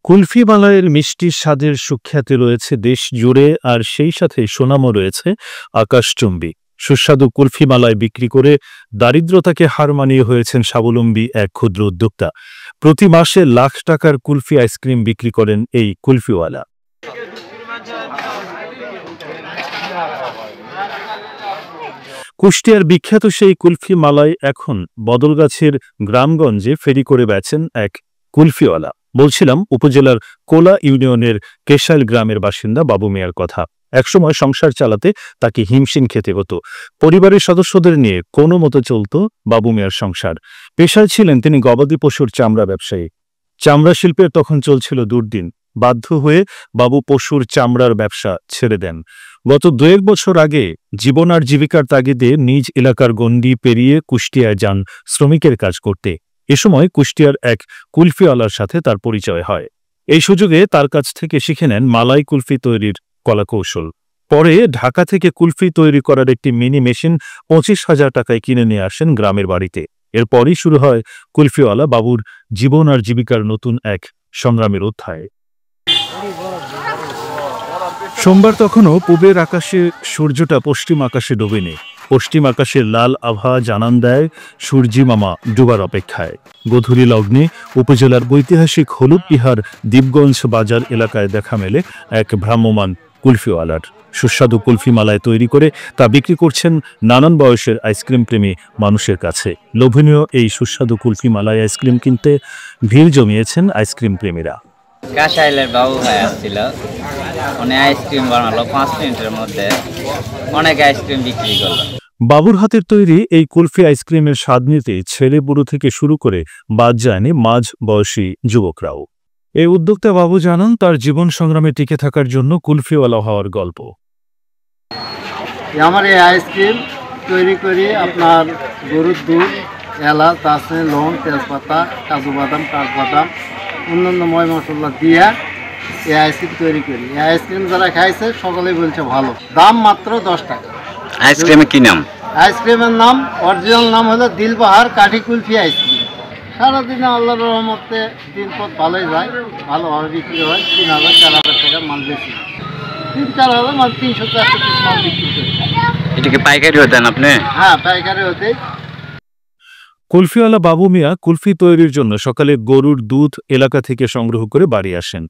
কুলফি মালাইয়ের মিষ্টির স্বাদের সুখ্যাতি রয়েছে দেশ জুড়ে, আর সেই সাথে সুনামও রয়েছে আকাশচুম্বী। সুস্বাদু কুলফি মালাই বিক্রি করে দারিদ্রতাকে হার মানিয়ে হয়েছেন স্বাবলম্বী এক ক্ষুদ্র উদ্যোক্তা। প্রতি মাসে লাখ টাকার কুলফি আইসক্রিম বিক্রি করেন এই কুলফিওয়ালা। কুষ্টিয়ার বিখ্যাত সেই কুলফি মালাই এখন বদলগাছের গ্রামগঞ্জে ফেরি করে বেচেন এক কুলফিওয়ালা। বলছিলাম উপজেলার কোলা ইউনিয়নের কেশাইল গ্রামের বাসিন্দা বাবু মিয়ার কথা। একসময় সংসার চালাতে তাকে হিমশিম খেতে হতো। পরিবারের সদস্যদের নিয়ে কোনো মতো চলত বাবু মিয়ার সংসার। পেশায় ছিলেন তিনি গবাদি পশুর চামড়া ব্যবসায়ী। চামড়া শিল্পের তখন চলছিল দুর্দিন। বাধ্য হয়ে বাবু পশুর চামড়ার ব্যবসা ছেড়ে দেন। গত 2-1 বছর আগে জীবন আর জীবিকার তাগিদে নিজ এলাকার গণ্ডি পেরিয়ে কুষ্টিয়ায় যান শ্রমিকের কাজ করতে। এ সময় কুষ্টিয়ার এক কুলফিওয়ালার সাথে তার পরিচয় হয়। এই সুযোগে তার কাছ থেকে শিখে নেন মালাই কুলফি তৈরির কলাকৌশল। পরে ঢাকা থেকে কুলফি তৈরি করার একটি মিনি মেশিন 25,000 টাকায় কিনে নিয়ে আসেন গ্রামের বাড়িতে। এরপরই শুরু হয় কুলফিওয়ালা বাবুর জীবন আর জীবিকার নতুন এক সংগ্রামের অধ্যায়। সোমবার তখনও পূবের আকাশে সূর্যটা পশ্চিম আকাশে ডোবেনি। পশ্চিম আকাশের লাল আভা জানান দেয় সূর্যি মামা ডুবার অপেক্ষায়। গধূলি লগ্নে উপজেলার ঐতিহাসিক হলুদ বিহার দ্বীপগঞ্জ বাজার এলাকায় দেখা মেলে এক ভ্রাম্যমাণ কুলফিওয়ালার। সুস্বাদু কুলফি মালাই তৈরি করে তা বিক্রি করছেন নানান বয়সের আইসক্রিম প্রেমী মানুষের কাছে। লোভনীয় এই সুস্বাদু কুলফি মালাই আইসক্রিম কিনতে ভিড় জমিয়েছেন আইসক্রিম প্রেমীরা। কাশাইলের বাবু ভাই আসছিল, অনেক আইসক্রিম বানালো 5 মিনিটের মধ্যে, অনেক আইসক্রিম বিক্রি করলো। বাবুর হাতের তৈরি এই কুলফি আইসক্রিমের স্বাদ নিতে ছেলে বুড়ো থেকে শুরু করে বাদ যায়নি মাঝ বয়সী যুবকরাও। এই উদ্যোক্তা বাবু জানান তার জীবন সংগ্রামে টিকে থাকার জন্য কুলফিওয়ালা হওয়ার গল্প। আমার এই আইসক্রিম তৈরি করি আপনার গরুর দুধ, এলাচ, দারচিনি, লং, তেজপাতা, কাজু বাদাম, কাঠবাদাম, অন্যান্য ময় মশলা দিয়ে এই আইসক্রিম তৈরি করি। এই আইসক্রিম যারা খাইছে সকলেই বলছে ভালো। দাম মাত্র 10 টাকা। আইসক্রিমের কি নাম? আইসক্রিমের নাম, অরিজিনাল নাম হলো দিলবাহার কাঠি কুলফি আইসক্রিম। সারাদিনে আল্লাহর রহমতে দিনপথ ভালোই যায়, ভালোভাবে বিক্রি হয়। 3,000-4,000 টাকার মাল বেশি, 3-4,000 মাল, 300-400 পিস মাল বিক্রি করি। এটা কি পাইকারি হতেন আপনি? হ্যাঁ, পাইকারি হতে। কুলফিওয়ালা বাবু মিয়া কুলফি তৈরির জন্য সকালে গরুর দুধ এলাকা থেকে সংগ্রহ করে বাড়ি আসেন।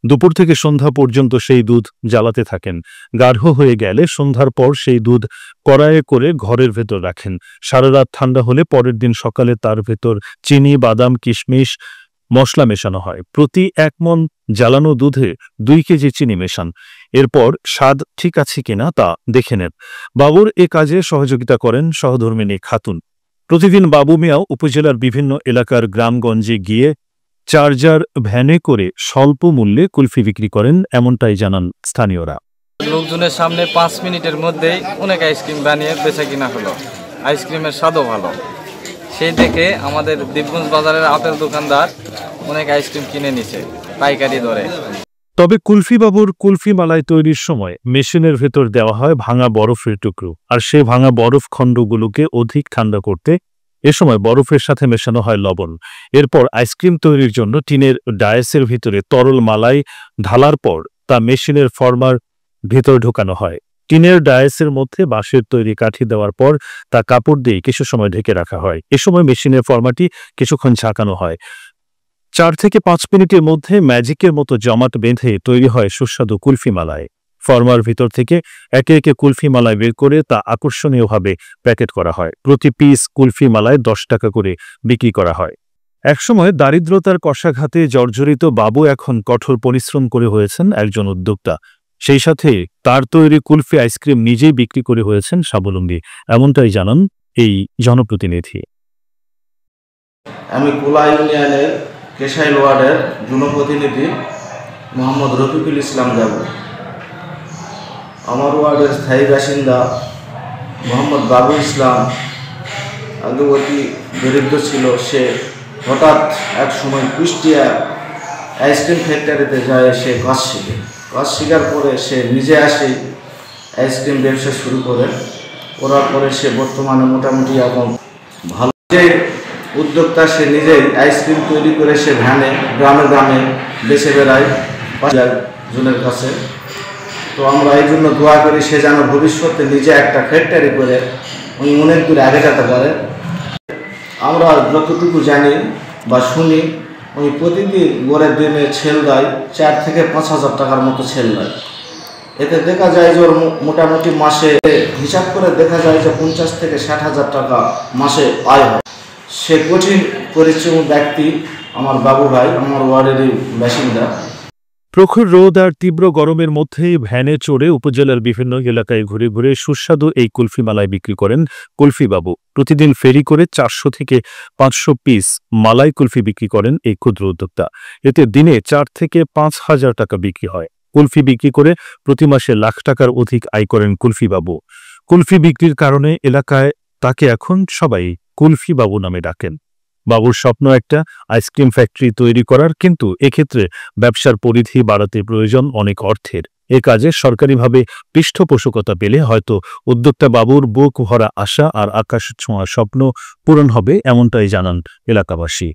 দুপুর থেকে সন্ধ্যা পর্যন্ত সেই দুধ জ্বালাতে থাকেন। গাঢ় হয়ে গেলে সন্ধ্যার পর সেই দুধ কড়াইয়ে করে ঘরের ভেতর রাখেন। সারা রাত ঠান্ডা হলে পরের দিন সকালে তার ভেতর চিনি, বাদাম, কিশমিশ, মশলা মেশানো হয়। প্রতি 1 মণ জ্বালানো দুধে 2 কেজি চিনি মেশান। এরপর স্বাদ ঠিক আছে কিনা তা দেখে নেন। বাবুর এ কাজে সহযোগিতা করেন সহধর্মিনী খাতুন। প্রতিদিন বাবু মিয়াও উপজেলার বিভিন্ন এলাকার গ্রামগঞ্জে গিয়ে চার্জার ভ্যানে করে স্বল্প মূল্যে কুলফি বিক্রি করেন, এমনটাই জানান স্থানীয়রা। লোকজনের সামনে 5 মিনিটের মধ্যেই অনেক আইসক্রিম বানিয়ে বেচা কিনা হলো। আইসক্রিমের স্বাদও ভালো। সেই দেখে আমাদের দ্বীপগঞ্জ বাজারের আপেল দোকানদার অনেক আইসক্রিম কিনে নিছে পাইকারি দরে। তবে কুলফি বাবুর কুলফি মালাই তৈরির সময় মেশিনের ভেতর দেওয়া হয় ভাঙা বরফের টুকরো, আর সেই ভাঙা বরফ খণ্ডগুলোকে অধিক ঠান্ডা করতে এ সময় বরফের সাথে মেশানো হয় লবণ। এরপর আইসক্রিম তৈরির জন্য টিনের ডায়াসের ভিতরে তরল মালাই ঢালার পর তা মেশিনের ফর্মার ভেতর ঢোকানো হয়। টিনের ডায়াসের মধ্যে বাঁশের তৈরি কাঠি দেওয়ার পর তা কাপড় দিয়ে কিছু সময় ঢেকে রাখা হয়। এ সময় মেশিনের ফর্মাটি কিছুক্ষণ ঝাঁকানো হয়। 4 থেকে 5 মিনিটের মধ্যে ম্যাজিকের মতো জমাট বেঁধে তৈরি হয় সুস্বাদু কুলফি মালাই। ফর্মার ভিতর থেকে একে একে কুলফি মালাই বের করে তা আকর্ষণীয়ভাবে প্যাকেট করা হয়। প্রতি পিস কুলফি মালায় 10 টাকা করে বিক্রি করা হয়। একসময় দারিদ্রতার কষাঘাতে জর্জরিত বাবু এখন কঠোর পরিশ্রম করে হয়েছেন একজন উদ্যোক্তা। সেই সাথে তার তৈরি কুলফি আইসক্রিম নিজেই বিক্রি করে হয়েছেন স্বাবলম্বী, এমনটাই জানান এই জনপ্রতিনিধি। আমি কোলা ইউনিয়নের কেশাইল ওয়ার্ডের জনপ্রতিনিধি মোহাম্মদ রফিকুল ইসলাম যাব। আমার ওয়ার্ডের স্থায়ী বাসিন্দা মোহাম্মদ বাবু ইসলাম আগে অতি দরিদ্র ছিল। সে হঠাৎ এক সময় কুষ্টিয়া আইসক্রিম ফ্যাক্টরিতে যায়। সে কাজ শেখার পরে সে নিজে আসে আইসক্রিম ব্যবসা শুরু করার পরে সে বর্তমানে মোটামুটি এখন ভালো উদ্যোক্তা, সে নিজেই আইসক্রিম তৈরি করে সে ভ্যানে গ্রামে গ্রামে বেছে বেড়ায় জনের কাছে। তো আমরা এই জন্য দোয়া করি সে যেন ভবিষ্যতে নিজে একটা ফ্যাক্টরি করে উনি অনেক দূরে আগে যেতে পারে। আমরা যতটুকু জানি বা শুনি উনি প্রতিদিন গড়ের দিনে ছেল দেয় 4 থেকে 5,000 টাকার মতো ছেল দেয়। এতে দেখা যায় যে ওর মোটামুটি মাসে হিসাব করে দেখা যায় যে 50 থেকে 60,000 টাকা মাসে আয় হয়। সে কঠিন পরিশ্রমী ব্যক্তি আমার বাবু ভাই, আমার ওয়ার্ডেরই বাসিন্দা। প্রখর রোদ আর তীব্র গরমের মধ্যে ভ্যানে চড়ে উপজেলার বিভিন্ন এলাকায় ঘুরে ঘুরে সুস্বাদু এই কুলফি মালাই বিক্রি করেন কুলফি বাবু। প্রতিদিন ফেরি করে 400 থেকে 500 পিস মালাই কুলফি বিক্রি করেন এই ক্ষুদ্র উদ্যোক্তা। এতে দিনে 4 থেকে 5,000 টাকা বিক্রি হয়। কুলফি বিক্রি করে প্রতি মাসে লাখ টাকার অধিক আয় করেন কুলফি বাবু। কুলফি বিক্রির কারণে এলাকায় তাকে এখন সবাই কুলফি বাবু নামে ডাকেন। বাবুর স্বপ্ন একটা আইসক্রিম ফ্যাক্টরি তৈরি করার, কিন্তু এক্ষেত্রে ব্যবসার পরিধি বাড়াতে প্রয়োজন অনেক অর্থের। এ কাজে সরকারিভাবে পৃষ্ঠপোষকতা পেলে হয়তো উদ্যোক্তা বাবুর বুক ভরা আশা আর আকাশ ছোঁয়া স্বপ্ন পূরণ হবে, এমনটাই জানান এলাকাবাসী।